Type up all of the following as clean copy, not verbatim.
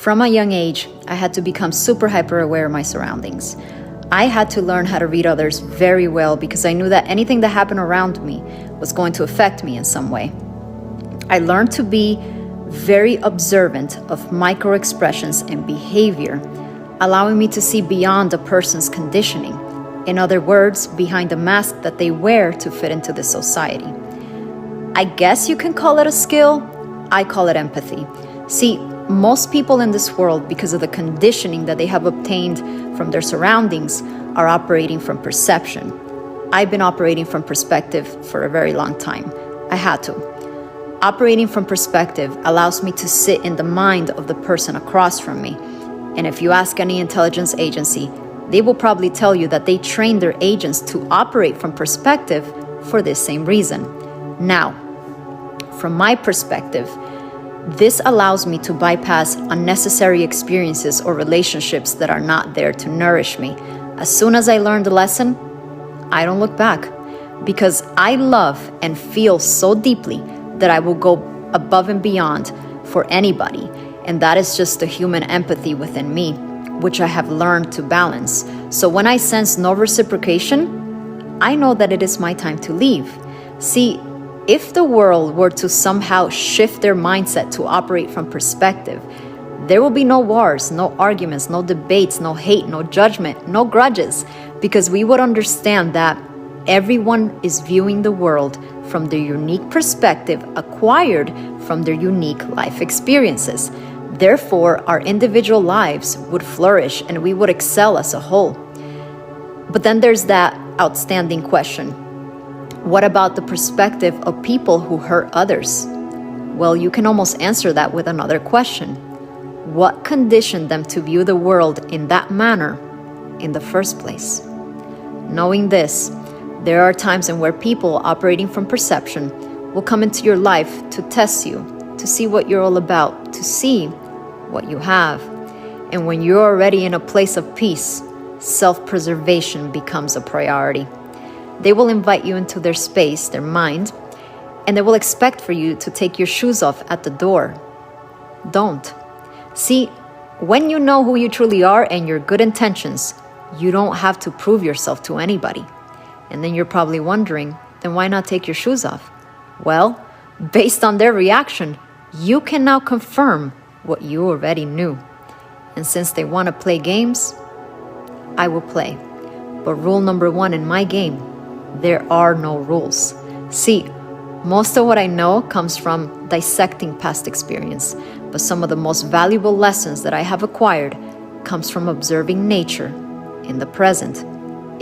From a young age, I had to become super hyper aware of my surroundings. I had to learn how to read others very well because I knew that anything that happened around me was going to affect me in some way. I learned to be very observant of micro expressions and behavior, allowing me to see beyond a person's conditioning. In other words, behind the mask that they wear to fit into the society. I guess you can call it a skill. I call it empathy. See, most people in this world, because of the conditioning that they have obtained from their surroundings, are operating from perception. I've been operating from perspective for a very long time. I had to. Operating from perspective allows me to sit in the mind of the person across from me. And if you ask any intelligence agency, they will probably tell you that they train their agents to operate from perspective for this same reason. Now, from my perspective, this allows me to bypass unnecessary experiences or relationships that are not there to nourish me. As soon as I learn the lesson, I don't look back because I love and feel so deeply that I will go above and beyond for anybody. And that is just the human empathy within me, which I have learned to balance. So when I sense no reciprocation, I know that it is my time to leave. See, if the world were to somehow shift their mindset to operate from perspective, there will be no wars, no arguments, no debates, no hate, no judgment, no grudges, because we would understand that everyone is viewing the world from their unique perspective acquired from their unique life experiences. Therefore, our individual lives would flourish and we would excel as a whole. But then there's that outstanding question. What about the perspective of people who hurt others? Well, you can almost answer that with another question. What conditioned them to view the world in that manner in the first place? Knowing this, there are times in where people operating from perception will come into your life to test you, to see what you're all about, to see what you have. And when you're already in a place of peace, self-preservation becomes a priority. They will invite you into their space, their mind, and they will expect for you to take your shoes off at the door. Don't. See, when you know who you truly are and your good intentions, you don't have to prove yourself to anybody. And then you're probably wondering, then why not take your shoes off? Well, based on their reaction, you can now confirm what you already knew. And since they want to play games, I will play. But rule number one in my game, there are no rules. See, most of what I know comes from dissecting past experience, but some of the most valuable lessons that I have acquired comes from observing nature in the present.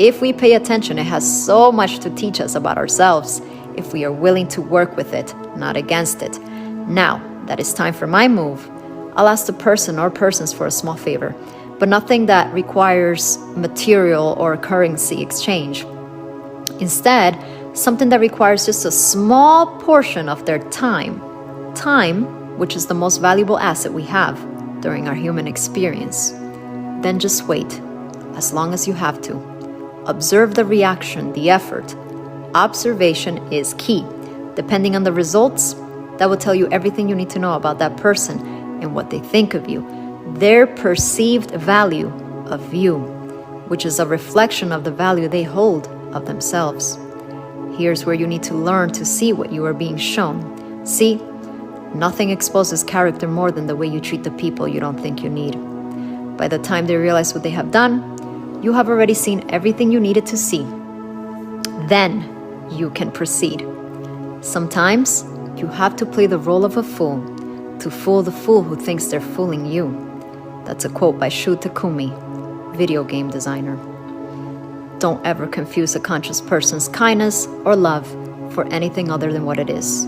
If we pay attention, it has so much to teach us about ourselves if we are willing to work with it, not against it. Now that it's time for my move, I'll ask the person or persons for a small favor, but nothing that requires material or currency exchange. Instead, something that requires just a small portion of their time. Time, which is the most valuable asset we have during our human experience. Then just wait, as long as you have to. Observe the reaction, the effort. Observation is key. Depending on the results, that will tell you everything you need to know about that person and what they think of you. Their perceived value of you, which is a reflection of the value they hold of themselves. Here's where you need to learn to see what you are being shown. See, nothing exposes character more than the way you treat the people you don't think you need. By the time they realize what they have done, you have already seen everything you needed to see. Then you can proceed. Sometimes you have to play the role of a fool to fool the fool who thinks they're fooling you. That's a quote by Shu Takumi, video game designer. Don't ever confuse a conscious person's kindness or love for anything other than what it is.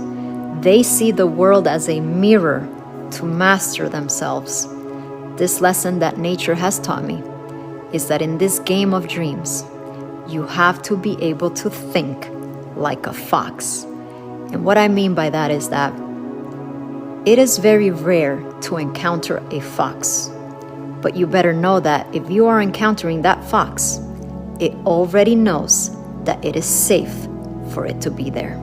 They see the world as a mirror to master themselves. This lesson that nature has taught me is that in this game of dreams, you have to be able to think like a fox. And what I mean by that is that it is very rare to encounter a fox. But you better know that if you are encountering that fox, it already knows that it is safe for it to be there.